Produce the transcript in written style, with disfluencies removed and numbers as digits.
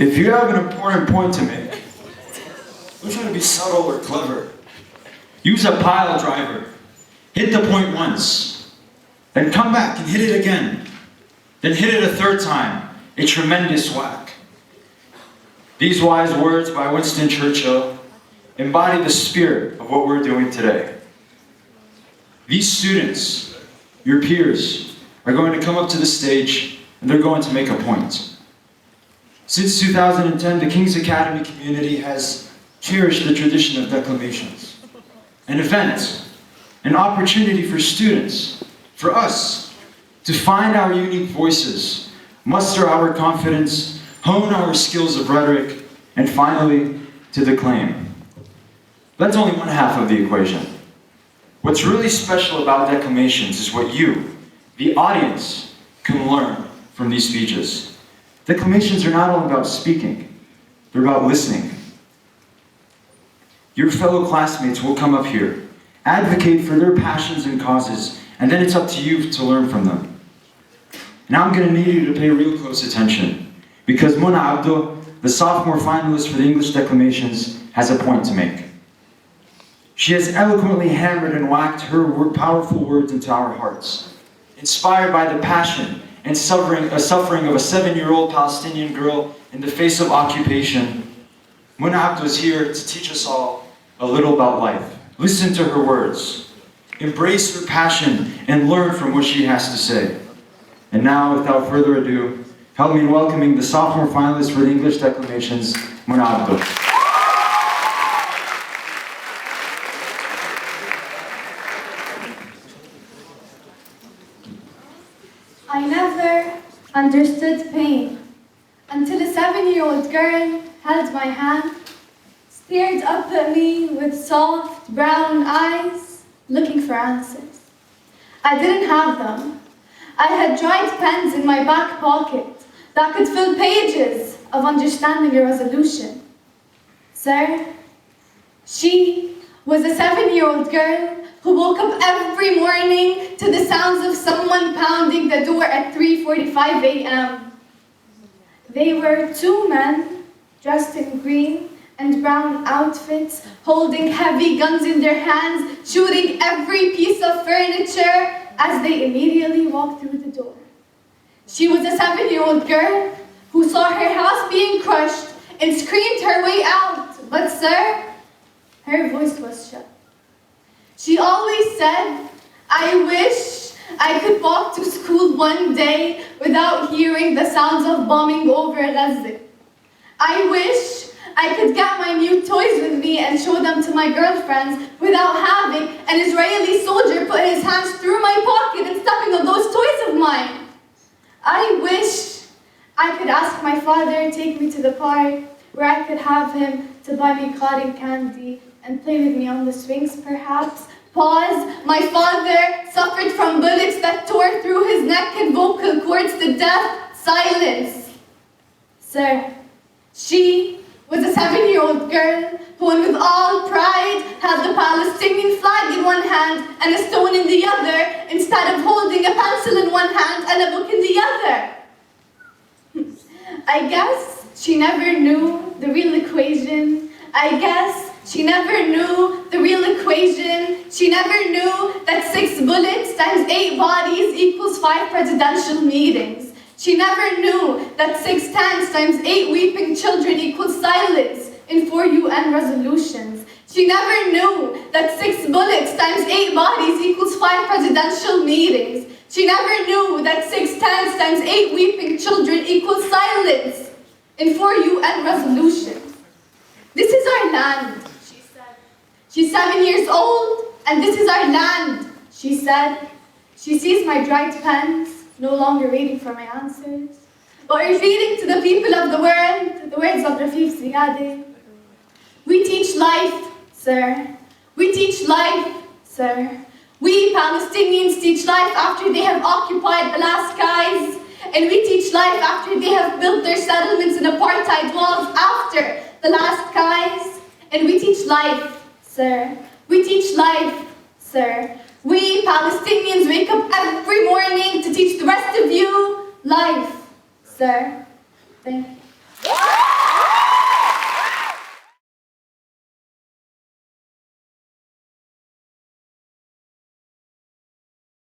If you have an important point to make, don't try to be subtle or clever. Use a pile driver. Hit the point once. Then come back and hit it again. Then hit it a third time. A tremendous whack. These wise words by Winston Churchill embody the spirit of what we're doing today. These students, your peers, are going to come up to the stage and they're going to make a point. Since 2010, the King's Academy community has cherished the tradition of declamations. An event, an opportunity for students, for us, to find our unique voices, muster our confidence, hone our skills of rhetoric, and finally, to declaim. That's only one half of the equation. What's really special about declamations is what you, the audience, can learn from these speeches. Declamations are not all about speaking, they're about listening. Your fellow classmates will come up here, advocate for their passions and causes, and then it's up to you to learn from them. Now I'm going to need you to pay real close attention, because Mona Abdo, the sophomore finalist for the English declamations, has a point to make. She has eloquently hammered and whacked her powerful words into our hearts, inspired by the passion and suffering of a 7-year-old Palestinian girl in the face of occupation. Mona Abdo is here to teach us all a little about life. Listen to her words, embrace her passion, and learn from what she has to say. And now, without further ado, help me in welcoming the sophomore finalist for the English declamations, Mona Abdo. I never understood pain until a 7-year-old girl held my hand, stared up at me with soft brown eyes, looking for answers. I didn't have them. I had dried pens in my back pocket that could fill pages of understanding a resolution. Sir, she was a 7-year-old girl who woke up every morning to the sounds of someone pounding the door at 3:45 a.m. They were 2 men dressed in green and brown outfits, holding heavy guns in their hands, shooting every piece of furniture as they immediately walked through the door. She was a 7-year-old girl who saw her house being crushed and screamed her way out, but sir, her voice was shut. She always said, I wish I could walk to school one day without hearing the sounds of bombing over Gaza. I wish I could get my new toys with me and show them to my girlfriends without having an Israeli soldier put his hands through my pocket and stepping on those toys of mine. I wish I could ask my father to take me to the park where I could have him to buy me cotton candy and play with me on the swings perhaps. Pause. My father suffered from bullets that tore through his neck and vocal cords to death. Silence. Sir, she was a 7-year-old girl who, with all pride, held the Palestinian flag in one hand and a stone in the other, instead of holding a pencil in one hand and a book in the other. I guess she never knew the real equation. I guess she never knew the real equation. She never knew that 6 bullets times 8 bodies equals 5 presidential meetings. She never knew that 6 tanks times 8 weeping children equals silence in 4 UN resolutions. She never knew that 6 bullets times 8 bodies equals 5 presidential meetings. She never knew that 6 tanks times 8 weeping children equals silence in 4 UN resolutions. This is our land, she said. She's 7 years old, and this is our land, she said. She sees my dried pens, no longer waiting for my answers, but repeating to the people of the world the words of Rafif Ziyadeh. We teach life, sir. We teach life, sir. We Palestinians teach life after they have occupied the last skies, and we teach life after they have built their settlements and apartheid walls after the last skies. And we teach life, sir. We teach life, sir. We Palestinians wake up every morning to teach the rest of you life, sir. Thank you.